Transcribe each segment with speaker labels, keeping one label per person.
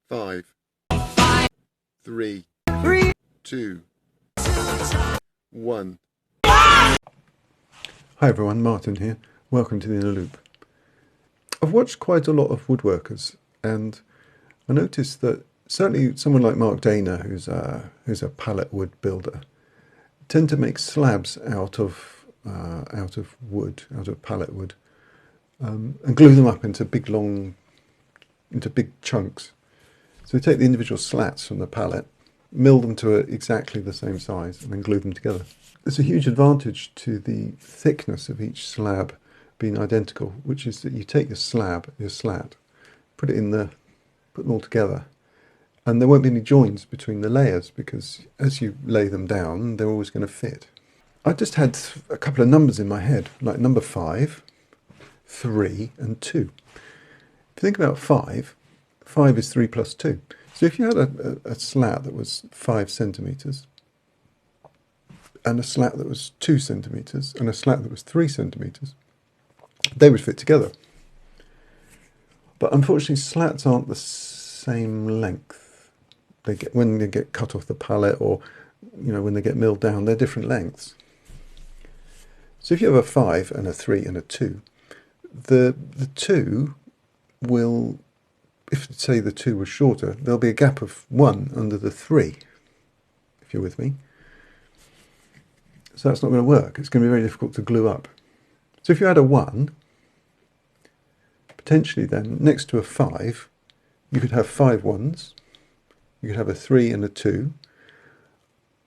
Speaker 1: 5, 3, 2, 1.
Speaker 2: Hi everyone, Martin here. Welcome to the Inner Loop. I've watched quite a lot of woodworkers, and I noticed that certainly someone like Mark Dana, who's a pallet wood builder, tend to make slabs out of wood, out of pallet wood, and glue them up into big chunks. So they take the individual slats from the pallet, mill them to exactly the same size, and then glue them together. There's a huge advantage to the thickness of each slab being identical, which is that you take your slat, put them all together, and there won't be any joins between the layers because as you lay them down, they're always going to fit. I just had a couple of numbers in my head, like number 5, 3, and 2. If you think about 5 is 3 plus 2. So if you had a slat that was 5 centimetres, and a slat that was 2 centimetres, and a slat that was 3 centimetres, they would fit together. But unfortunately, slats aren't the same length. When they get cut off the pallet, or when they get milled down, they're different lengths. So if you have a 5 and a 3 and a 2, the 2 will, if say the 2 was shorter, there'll be a gap of 1 under the 3, if you're with me. So that's not going to work. It's going to be very difficult to glue up. So if you add a 1, potentially then, next to a 5, you could have 5 1s, you could have a 3 and a 2,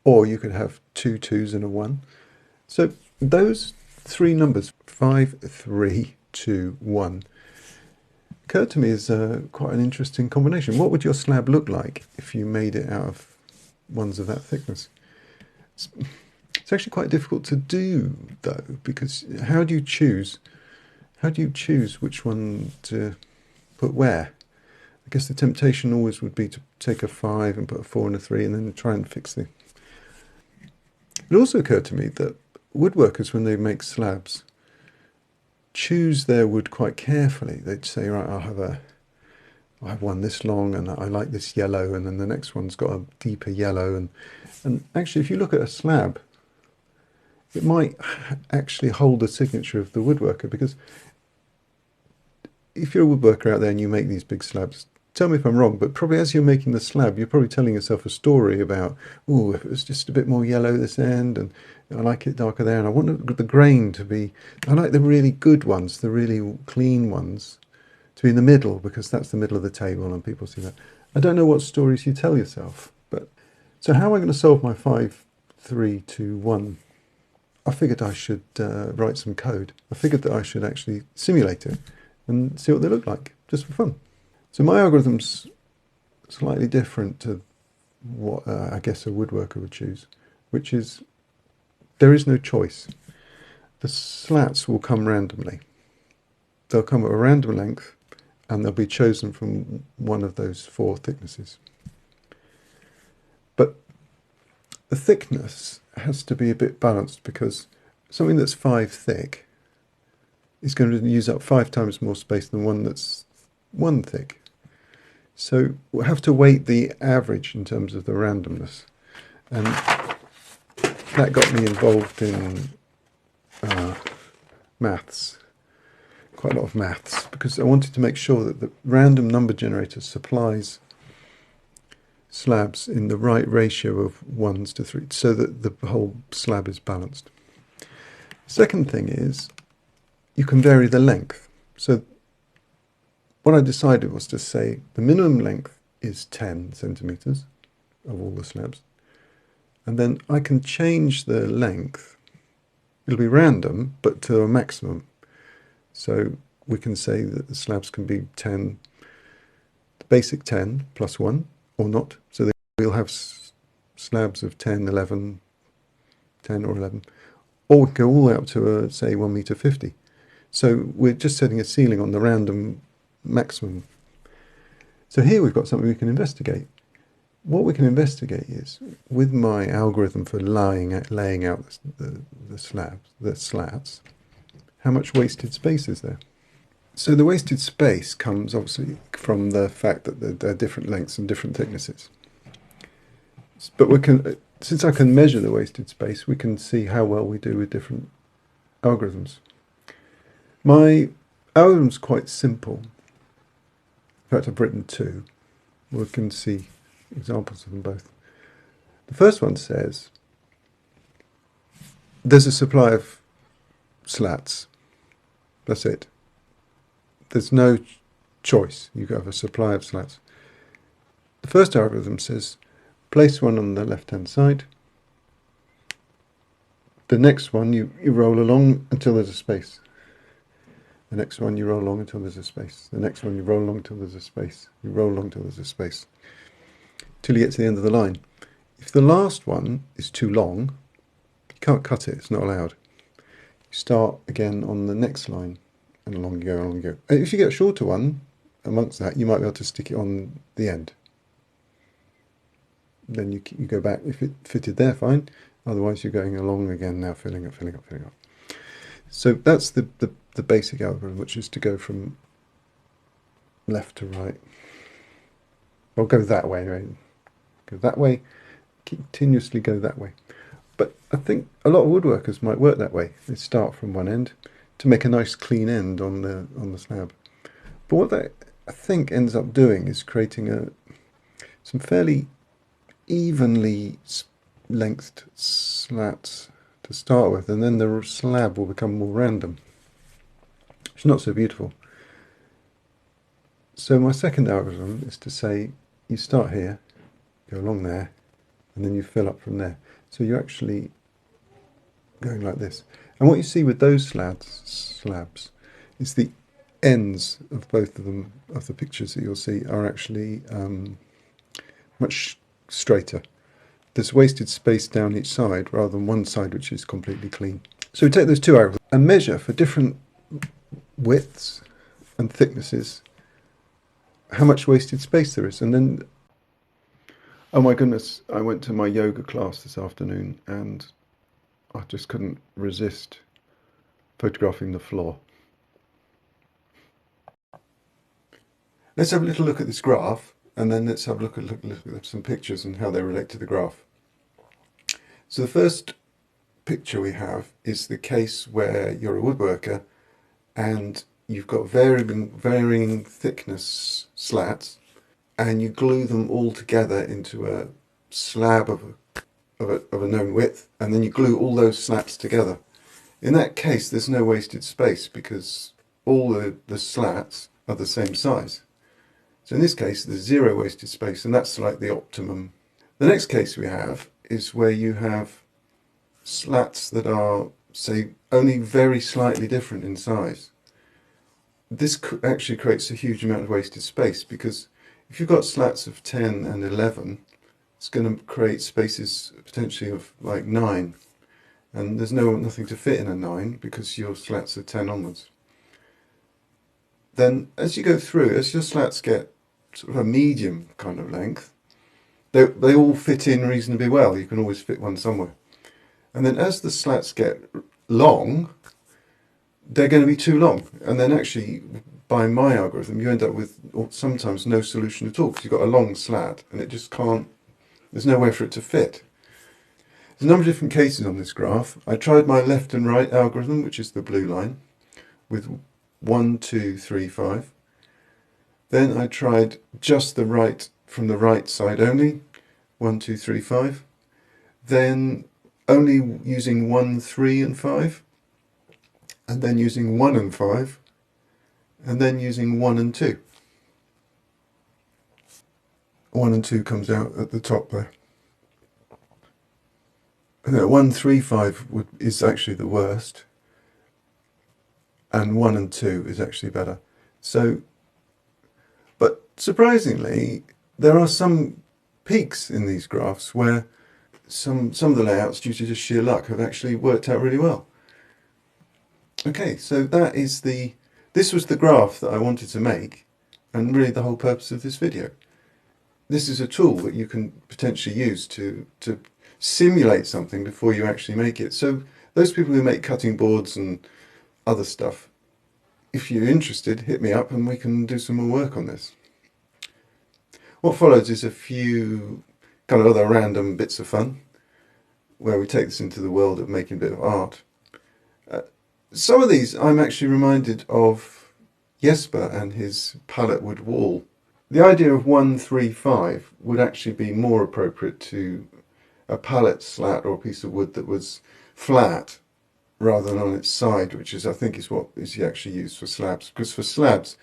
Speaker 2: or you could have 2 2s and a 1. So those three numbers, 5, 3, 2, 1, occurred to me as quite an interesting combination. What would your slab look like if you made it out of ones of that thickness? It's actually quite difficult to do, though, because how do you choose which one to put where? I guess the temptation always would be to take a 5 and put a 4 and a 3 and then try and fix it. It also occurred to me that woodworkers, when they make slabs, choose their wood quite carefully. They'd say, right, I have one this long, and I like this yellow, and then the next one's got a deeper yellow. And actually, if you look at a slab, it might actually hold the signature of the woodworker, because if you're a woodworker out there and you make these big slabs, tell me if I'm wrong, but probably as you're making the slab, you're probably telling yourself a story about, oh, if it was just a bit more yellow this end, and I like it darker there, and I want the grain to be, I like the really good ones, the really clean ones, to be in the middle, because that's the middle of the table and people see that. I don't know what stories you tell yourself, but so how am I going to solve my 5, 3, 2, 1? I figured I should write some code. I figured that I should actually simulate it and see what they look like, just for fun. So my algorithm's slightly different to what I guess a woodworker would choose, which is there is no choice. The slats will come randomly. They'll come at a random length, and they'll be chosen from one of those 4 thicknesses. But the thickness has to be a bit balanced, because something that's 5 thick is going to use up 5 times more space than one that's 1 thick. So we'll have to weight the average in terms of the randomness. And that got me involved in maths, quite a lot of maths, because I wanted to make sure that the random number generator supplies slabs in the right ratio of 1s to 3s, so that the whole slab is balanced. Second thing is, you can vary the length. So what I decided was to say the minimum length is 10 centimetres of all the slabs, and then I can change the length. It'll be random, but to a maximum. So we can say that the slabs can be 10, the basic 10 plus 1, or not. So we'll have slabs of 10, 11, 10 or 11, or we can go all the way up to, say, 1 metre 50. So we're just setting a ceiling on the random maximum. So here we've got something we can investigate. What we can investigate is, with my algorithm for laying out the slats, how much wasted space is there? So the wasted space comes obviously from the fact that there are different lengths and different thicknesses. But since I can measure the wasted space, we can see how well we do with different algorithms. My algorithm's quite simple. In fact, I've written two. We can see examples of them both. The first one says there's a supply of slats. That's it. There's no choice. You have a supply of slats. The first algorithm says place one on the left-hand side. The next one you roll along until there's a space. The next one you roll along until there's a space. The next one you roll along until there's a space. You roll along until there's a space. Till you get to the end of the line. If the last one is too long, you can't cut it, it's not allowed. You start again on the next line, and along you go, along you go. And if you get a shorter one amongst that, you might be able to stick it on the end. Then you go back. If it fitted there, fine. Otherwise, you're going along again now, filling up, filling up, filling up. So that's the basic algorithm, which is to go from left to right. Or go that way, right? Go that way, continuously go that way. But I think a lot of woodworkers might work that way. They start from one end to make a nice clean end on the slab. But what that I think ends up doing is creating some fairly evenly lengthed slats to start with, and then the slab will become more random. It's not so beautiful. So my second algorithm is to say you start here, go along there, and then you fill up from there. So you're actually going like this. And what you see with those slabs is the ends of both of them, of the pictures that you'll see, are actually much straighter. There's wasted space down each side rather than one side which is completely clean. So we take those two algorithms and measure for different widths and thicknesses how much wasted space there is. And then, oh my goodness, I went to my yoga class this afternoon and I just couldn't resist photographing the floor. Let's have a little look at this graph, and then let's have a look at some pictures and how they relate to the graph. So the first picture we have is the case where you're a woodworker and you've got varying thickness slats, and you glue them all together into a slab of a known width, and then you glue all those slats together. In that case, there's no wasted space because all the slats are the same size. So in this case, there's zero wasted space, and that's like the optimum. The next case we have is where you have slats that are, say, only very slightly different in size. This actually creates a huge amount of wasted space, because if you've got slats of 10 and 11, it's going to create spaces potentially of like 9. And there's nothing to fit in a 9 because your slats are 10 onwards. Then as you go through, as your slats get sort of a medium kind of length, they all fit in reasonably well. You can always fit one somewhere. And then as the slats get long, they're going to be too long. And then actually, by my algorithm, you end up with sometimes no solution at all, because you've got a long slat and it just can't, there's nowhere for it to fit. There's a number of different cases on this graph. I tried my left and right algorithm, which is the blue line, with 1, 2, 3, 5. Then I tried just the right from the right side only, 1, 2, 3, 5. Then only using 1, 3 and 5. And then using 1 and 5. And then using 1 and 2. 1 and 2 comes out at the top there. 1, 3, 5 is actually the worst. And 1 and 2 is actually better. So, but surprisingly, there are some peaks in these graphs where some of the layouts, due to just sheer luck, have actually worked out really well. Okay, so this was the graph that I wanted to make, and really the whole purpose of this video. This is a tool that you can potentially use to simulate something before you actually make it. So those people who make cutting boards and other stuff, if you're interested, hit me up and we can do some more work on this. What follows is a few kind of other random bits of fun, where we take this into the world of making a bit of art. Some of these I'm actually reminded of Jesper and his pallet wood wall. The idea of 1-3-5 would actually be more appropriate to a pallet slat or a piece of wood that was flat rather than on its side, which is, I think, is what is actually used for slabs. Because for slabs,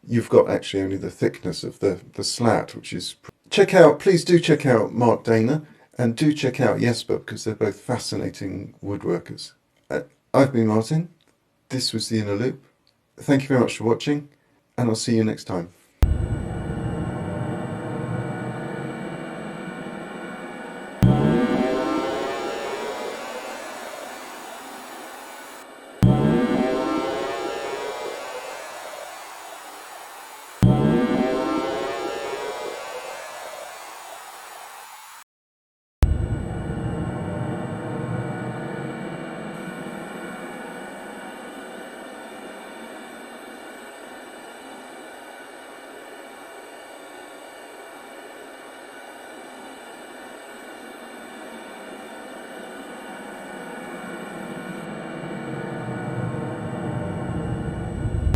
Speaker 2: you've got actually only the thickness of the slat, which is... Please do check out Mark Dana, and do check out Jesper, because they're both fascinating woodworkers. I've been Martin. This was The Inner Loop. Thank you very much for watching, and I'll see you next time.